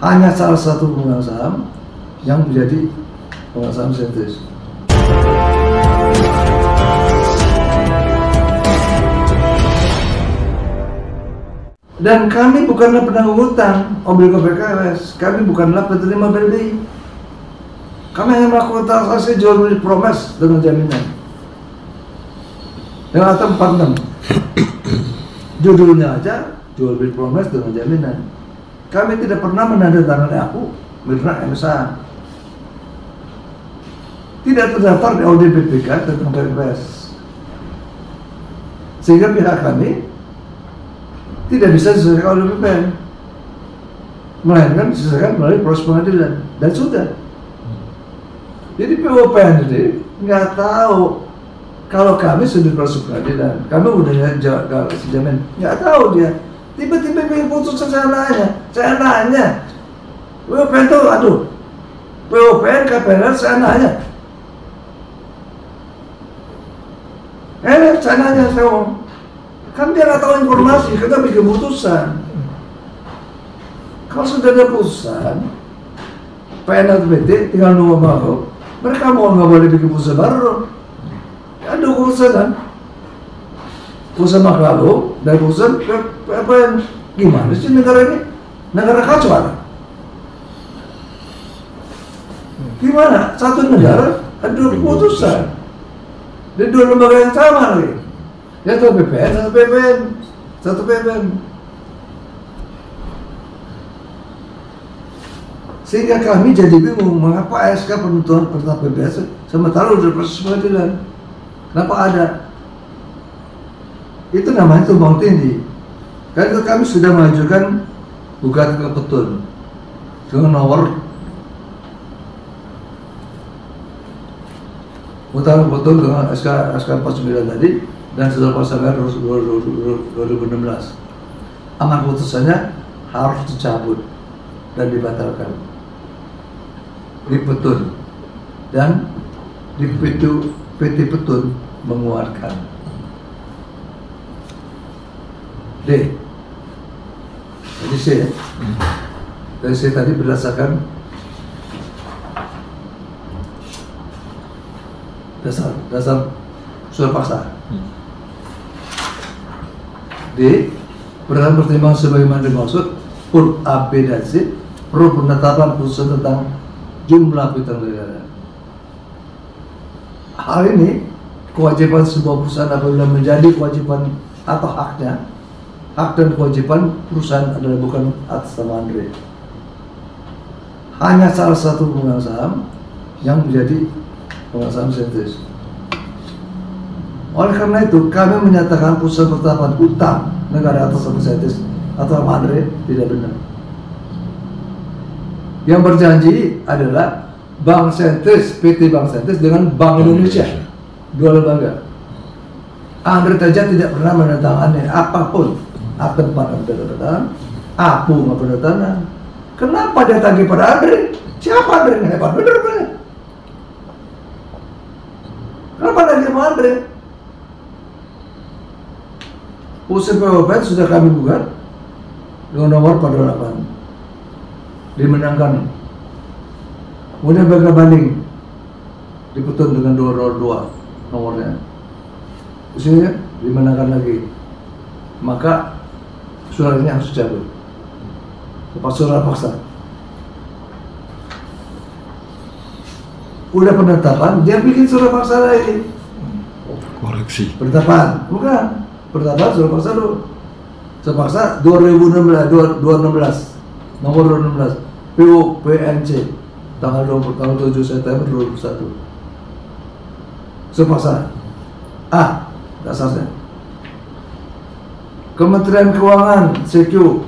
hanya salah satu pemegang saham yang menjadi pemegang saham sentris. Dan kami bukanlah penanggung hutang Obligo PKWS, kami bukanlah penerima BLBI. Kami hanya melakukan transaksi jual beli promes dengan jaminan. Yang atau 46 judulnya aja jual beli promes dengan jaminan. Kami tidak pernah menandatangani aku Mirna MSA. Tidak terdaftar di audit BPK tentang PKWS, sehingga pihak kami tidak bisa diselesaikan oleh BPN, melainkan diselesaikan melalui proses pengadilan, dan sudah. Jadi POPN ini nggak tahu kalau kami sudah proses pengadilan, kami udah jawab sejamin, nggak tahu dia. Tiba-tiba pengen putus, saya nanya, POPN tuh, aduh, POPN KPN, saya nanya, saya nanya, kan dia nggak tahu informasi, kita bikin putusan. Kalau sudah ada putusan, PN atau PT tinggal nunggu mau. Mereka mau nggak boleh bikin putusan baru. Ada putusan kan? Putusan Maklalu dan putusan PN. Gimana sih negara ini? Negara kacau. Gimana? Satu negara ada dua putusan dan dua lembaga yang sama lagi. Ya satu BPN, satu PPN. Sehingga kami jadi bingung mengapa SK penuntutan perintah PBS sementara udah proses pengadilan. Kenapa ada? Itu namanya tumbang tindih. Karena kami sudah mengajukan gugatan ke Petun dengan nomor utama Petun dengan SK 49 tadi. Dan sudah pasangan 2016. Amar putusannya harus dicabut dan dibatalkan di Petun, dan di PT Petun menguatkan. D. Jadi C. Dari C tadi berdasarkan dasar surat paksa. D. Berdasarkan pertimbangan sebagaimana dimaksud huruf A, B, dan C, perlu penetapan putusan tentang jumlah piutang negara. Hal ini kewajiban sebuah perusahaan apabila menjadi kewajiban atau haknya, hak dan kewajiban perusahaan adalah bukan atas nama Andre. Hanya salah satu pemegang saham yang menjadi pemegang saham sentris. Oleh karena itu, kami menyatakan putusan penetapan utang negara atas nama sentris atau nama Andre tidak benar. Yang berjanji adalah Bank Sentris, PT Bank Sentris dengan Bank Indonesia, dua lembaga. Andre saja tidak pernah menandatangani apapun, akta penandatangan, aku nggak penandatangan. Kenapa dia tagih pada Andre? Siapa Andre yang hebat? Bener. Kenapa tagih sama Andre? Putusan POPN sudah kami buat dengan nomor pada 8 dimenangkan. Kemudian baga banding di Petun dengan 202 nomornya. Usianya dimenangkan lagi. Maka surat ini harus dicabut. Lepas surat paksa. Udah penetapan, dia bikin surat paksa lagi. Koreksi. Penetapan, bukan. Pertama surat paksa dulu. Surat paksa 2016 nomor 2016 POPNC tanggal 7 September 2021. Surat paksa A dasarnya. Kementerian Keuangan CQ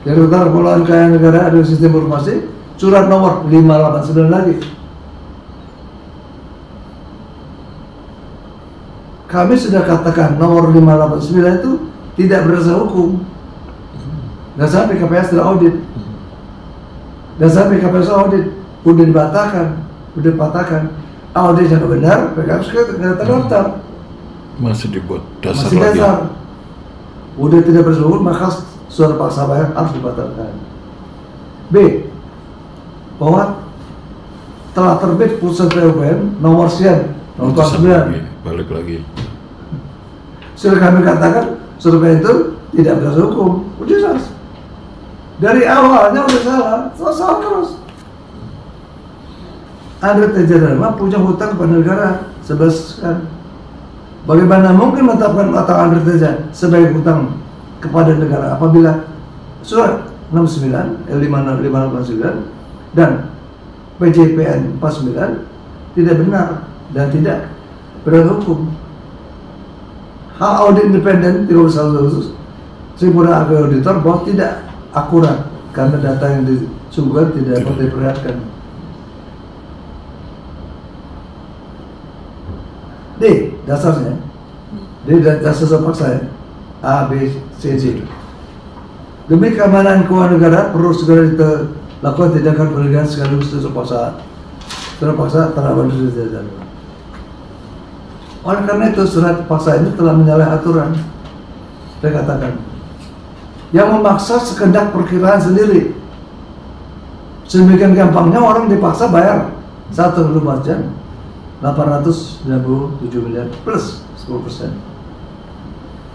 Direktorat Pengelolaan Kekayaan Negara dan Sistem Informasi surat nomor 589 lagi. Kami sudah katakan nomor 589 itu tidak berdasar hukum. Dan sampai KPS tidak audit. Dan sampai KPS audit udah dipatahkan. Audit yang benar, PKS tidak terdaftar. Masih dibuat dasar masih lagi. Udah tidak berdasar hukum, maka surat paksa bayar harus dibatalkan. B. Bahwa telah terbit putusan PUPN nomor sekian, nomor Putusan 49. lagi, balik lagi. Sudah kami katakan survei itu tidak berdasar hukum, udah jelas. Dari awalnya udah salah terus. Andre Teja Dharma punya hutang kepada negara sebesar. Bagaimana mungkin menetapkan utang Andre Teja sebagai hutang kepada negara apabila surat 69 L589 dan PJPN 49 tidak benar dan tidak berdasar hukum. Hak audit independen 31 Agustus Sempurna auditor bahwa tidak akurat karena data yang disungguhkan tidak dapat diperlihatkan. D. Dasarnya D. Dasar paksa A, B, C, D. Demi keamanan keuangan negara perlu segera dilakukan tindakan pencegahan sekaligus terpaksa terhadap Dharma. Oleh karena itu surat paksa ini telah menyalahi aturan. Saya katakan yang memaksa sekedar perkiraan sendiri. Sedemikian gampangnya orang dipaksa bayar 1,24 jam 897 miliar plus 10%.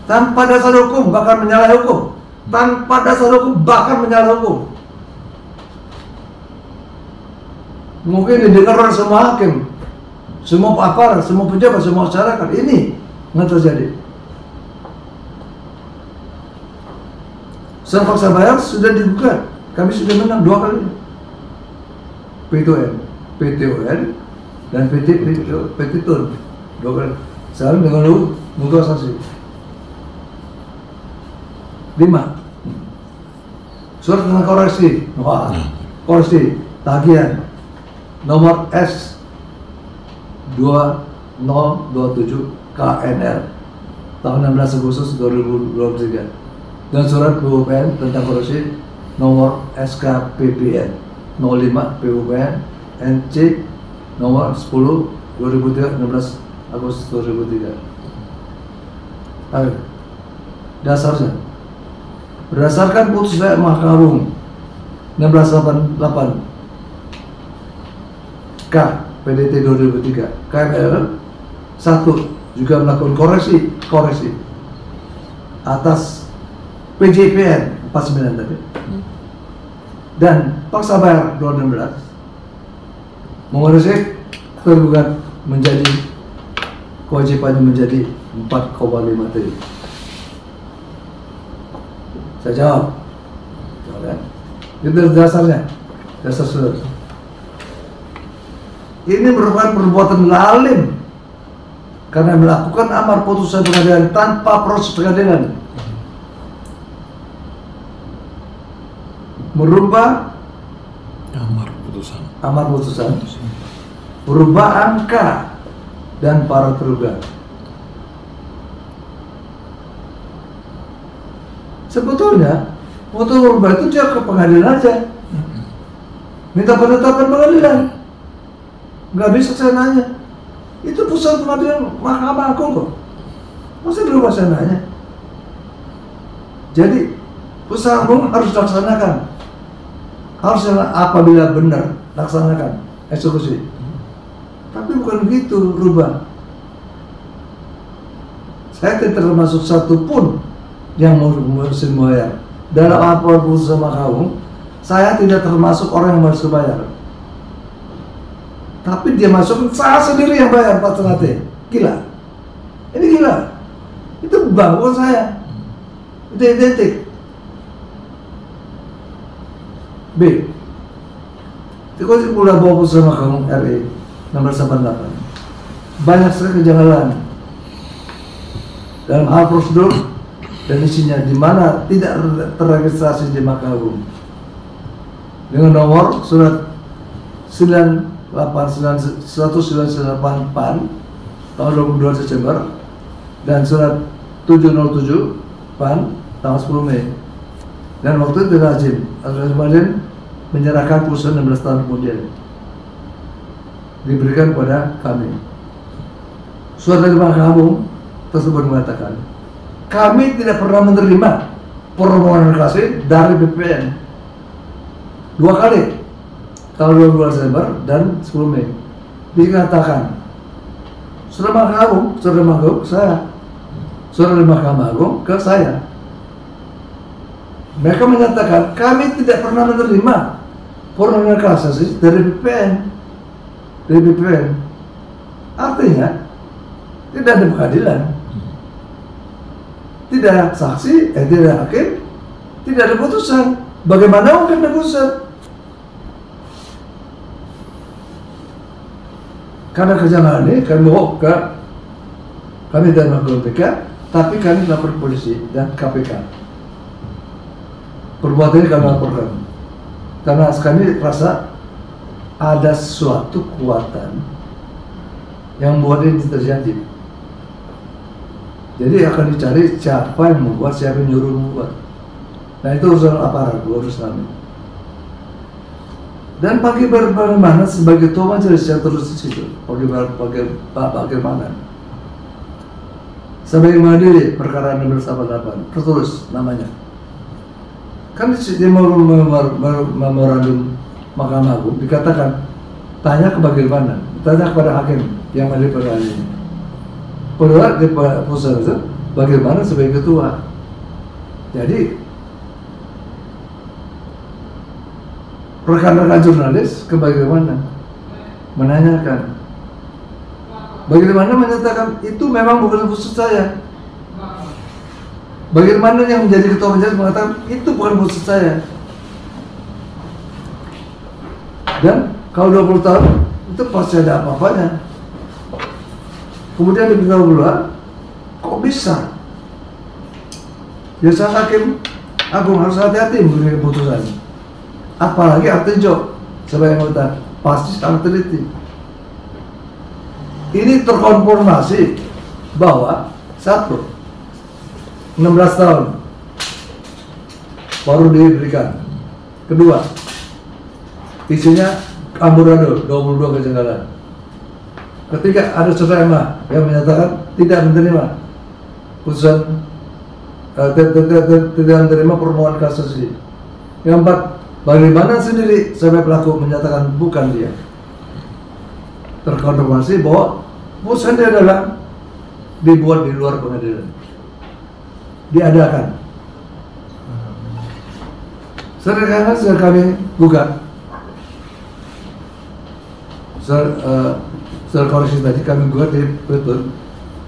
Tanpa dasar hukum bahkan menyalahi hukum. Tanpa dasar hukum bahkan menyalahi hukum. Mungkin didengar oleh semua hakim, semua aparat, semua pejabat, semua masyarakat. Ini yang terjadi. Surat paksa bayar sudah digugat. Kami sudah menang 2 kali. PTON dan PTTUN 2 kali. Sekarang dengan mutu asasi. 5. Surat tentang koreksi. Koreksi tagihan nomor S 2027 KNL tahun 16 Agustus 2023 dan surat PUPN tentang koreksi nomor SKPPN 05 PUPN NC nomor 10 2003 16 Agustus 2003. Dasarnya berdasarkan putusan Mahkamah Agung 1688 K PDT 2003 KML 1 juga melakukan koreksi atas PJPN 49 tadi dan paksa bayar 2016 mengoreksi tergugat menjadi kewajibannya menjadi 4,5 triliun. Saya jawab. Itu dasarnya, dasar surat. Ini merupakan perbuatan lalim karena melakukan amar putusan pengadilan tanpa proses pengadilan, merubah amar putusan, merubah angka dan para tergugat. Sebetulnya untuk merubah itu dia ke pengadilan aja, minta penetapan pengadilan. Nggak bisa saya nanya. Itu putusan pengadilan Mahkamah Agung kok. Masa berubah saya nanya? Jadi putusan agung harus dilaksanakan. Harus apabila benar laksanakan eksekusi. Tapi bukan begitu rubah. Saya tidak termasuk satu pun yang mau bayar. Dalam laporan putusan Mahkamah Agung, saya tidak termasuk orang yang harus bayar. Tapi dia masuk, saya sendiri yang bayar 4,5 T. Gila. Ini gila. Itu bank, bukan saya. Itu identik. B. Itu pula bawa putusan Mahkamah RI nomor 98. Banyak sekali kejanggalan dalam hal prosedur dan isinya di mana tidak terregistrasi di Mahkamah Agung. Dengan nomor surat 1998 PAN tahun 22 Desember dan surat 707 PAN tanggal 10 Mei. Dan waktu itu Azim menyerahkan putusan 16 tahun kemudian diberikan kepada kami. Surat dari Mahkamah Agung tersebut mengatakan kami tidak pernah menerima permohonan kasasi dari BPN. 2 kali, tanggal 12 Desember dan 10 Mei dikatakan Surat Mahkamah Agung ke saya. Mereka menyatakan kami tidak pernah menerima formulir kasasi dari BPN. Artinya tidak ada pengadilan, tidak ada saksi, tidak ada hakim, tidak ada putusan. Bagaimana mungkin ada putusan? Karena kejanggalan ini kami bawa ke kami dan KPK, tapi kami lapor polisi dan KPK. Perbuatan ini kami laporkan karena kami rasa ada suatu kekuatan yang membuat ini terjadi. Jadi akan dicari siapa yang membuat, siapa yang nyuruh membuat. Nah itu urusan aparat, urusan kami. Dan Pak Gibran Bagaimana sebagai ketua majelis yang terus di situ, bagaimana? Sebagai menghadiri perkara nomor 88, tertulis namanya. Kan di memorandum Mahkamah Agung dikatakan tanya ke bagaimana, tanya kepada hakim yang menghadiri perkara ini. Padahal di pusat itu bagaimana sebagai ketua. Jadi rekan-rekan jurnalis ke bagaimana menanyakan, bagaimana menyatakan itu memang bukan khusus saya. Bagaimana yang menjadi ketua majelis mengatakan itu bukan khusus saya. Dan kalau 20 tahun itu pasti ada apa-apanya. Kemudian diberitahu pula, kok bisa? Biasa hakim agung harus hati-hati memberi keputusan. Apalagi Artejo sebagai anggota pasti sangat teliti. Ini terkonfirmasi bahwa 16 tahun baru diberikan. Kedua, isinya amburadul 22 kejanggalan. Ketiga, ada saudara MA yang menyatakan tidak menerima putusan, tidak menerima permohonan kasasi. Yang 4, bagaimana sendiri sampai pelaku menyatakan bukan dia. Terkonfirmasi bahwa putusan dia adalah dibuat di luar pengadilan, diadakan. Sekarang sudah kami gugat. Setelah koreksi tadi kami gugat di Petun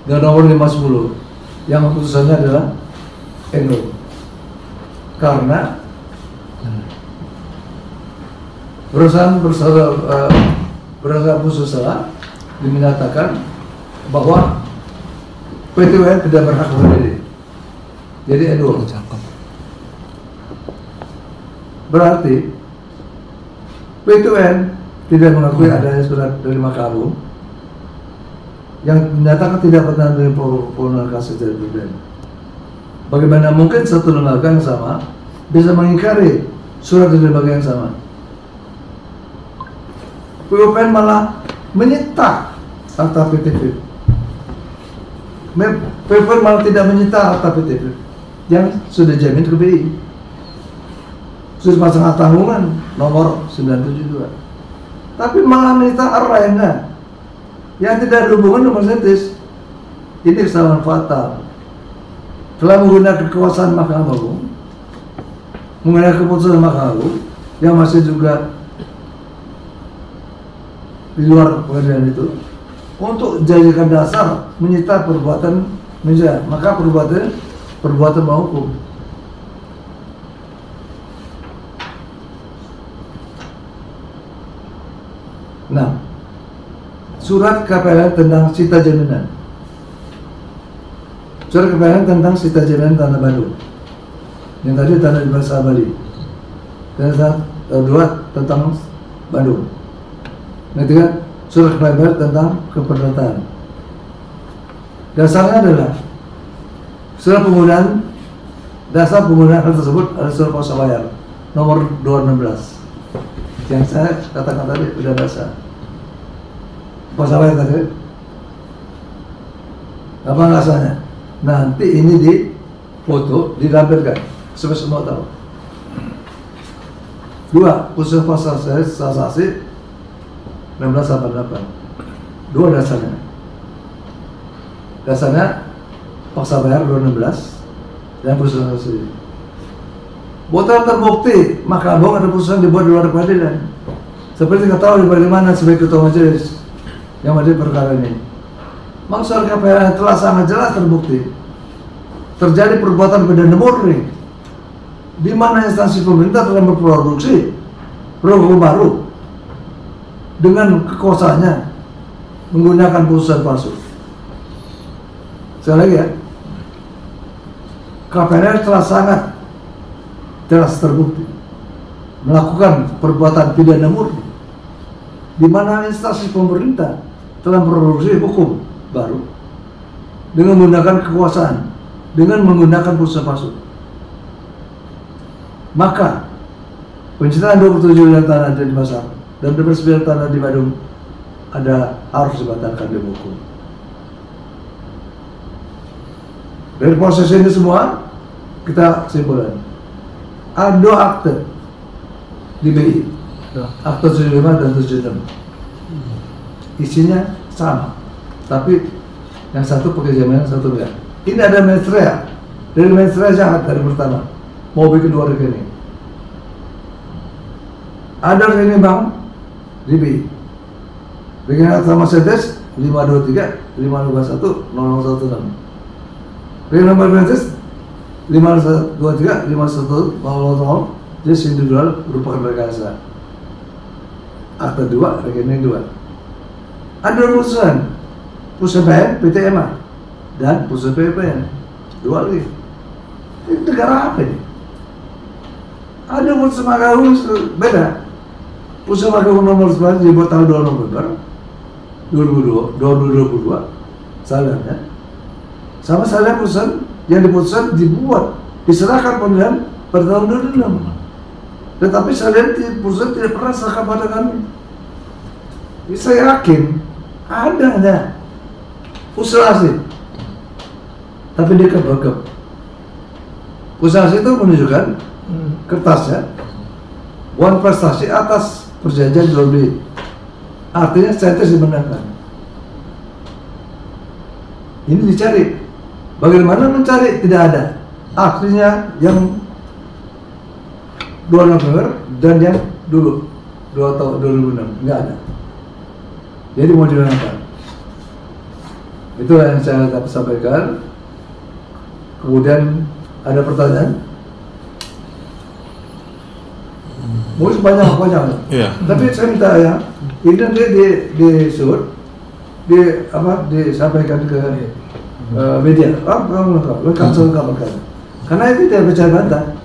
dan nomor 510 yang putusannya adalah Endo, karena perusahaan khusus salah menyatakan bahwa PTUN tidak berhak berdiri. Jadi Endo. Berarti PTUN tidak mengakui adanya surat dari Mahkamah Agung yang menyatakan tidak pernah menerima permohonan kasasi dari PTUN. Bagaimana mungkin satu lembaga yang sama bisa mengingkari surat dari lembaga yang sama? PTUN malah menyita harta PTV. PTUN malah tidak menyita harta PTV yang sudah jamin ke BI. Sudah pasang tanggungan nomor 972. Tapi malah menyita arena yang tidak ada hubungan dengan sentis. Ini kesalahan fatal. Telah menggunakan kekuasaan Mahkamah Agung, menggunakan keputusan Mahkamah Agung yang masih juga di luar pengadilan itu untuk jadikan dasar menyita perbuatan misalnya, maka perbuatan melawan hukum. Nah, surat KPLN tentang sita jaminan. Surat KPLN tentang sita jaminan Tanah Bandung. Yang tadi tanah di Bahasa Bali. Dan kedua tentang Bandung. Yang ketiga, surat KPLN tentang keperdataan. Dasarnya adalah surat penggunaan, dasar penggunaan hal tersebut adalah surat kuasa bayar nomor 216 yang saya katakan tadi sudah basah. Kuasa bayar tadi apa alasannya? Nanti ini di foto dilampirkan supaya semua tahu. 2. Putusan kasasi 1688. 2 dasarnya. Dasarnya paksa bayar 216 dan putusan kasasi. Buat terbukti maka bohong ada putusan dibuat di luar pengadilan. Seperti ketahui bagaimana sebagai ketua majelis yang ada perkara ini. Maksud KPR telah sangat jelas terbukti terjadi perbuatan pidana murni di mana instansi pemerintah telah memproduksi program baru dengan kekuasaannya menggunakan putusan palsu. Sekali lagi ya, KPR telah sangat jelas terbukti melakukan perbuatan pidana murni di mana instansi pemerintah telah memproduksi hukum baru dengan menggunakan kekuasaan, dengan menggunakan putusan palsu. Maka pencitraan 27 dan tanah di Pasar dan 29 tanah di Badung harus dibatalkan demi hukum. Dari proses ini semua kita simpulkan ada 2 akte di BI, akte 75 dan 76. Isinya sama, tapi yang satu pakai jaminan, satu enggak. Ini ada mensrea, dari mensrea jahat dari pertama mau bikin 2 rekening. Ada rekening bank di BI, rekening atas nama Sedes 523 521 0016, rekening nomor Bensis 523 511 0000 jenis individual merupakan rekayasa. Akte 2 rekening 2. Ada putusan PN, PTMA dan putusan PPN 2 lagi. Ini negara apa ini? Ada putusan Mahkamah Agung beda. Putusan Mahkamah Agung nomor 9 dibuat tanggal 2 November 2022 salahnya. Sama salah putusan yang diputuskan diserahkan pemilihan pada tahun 2006. Tetapi saya putusan tidak pernah serahkan pada kami. Saya yakin ada usulasi, tapi dia kebekep. Usulasi itu menunjukkan kertasnya, uang prestasi atas perjanjian jual beli. Artinya Sedes dimenangkan. Ini dicari. Bagaimana mencari? Tidak ada. Artinya yang 2 November dan yang dulu 2 tahun 2006 nggak ada. Jadi mau dimenangkan. Itulah yang saya dapat sampaikan. Kemudian ada pertanyaan. Mungkin banyak. Iya. Tapi saya minta ya, ini nanti disampaikan ke media. Lengkap. Karena itu tidak bisa bantah.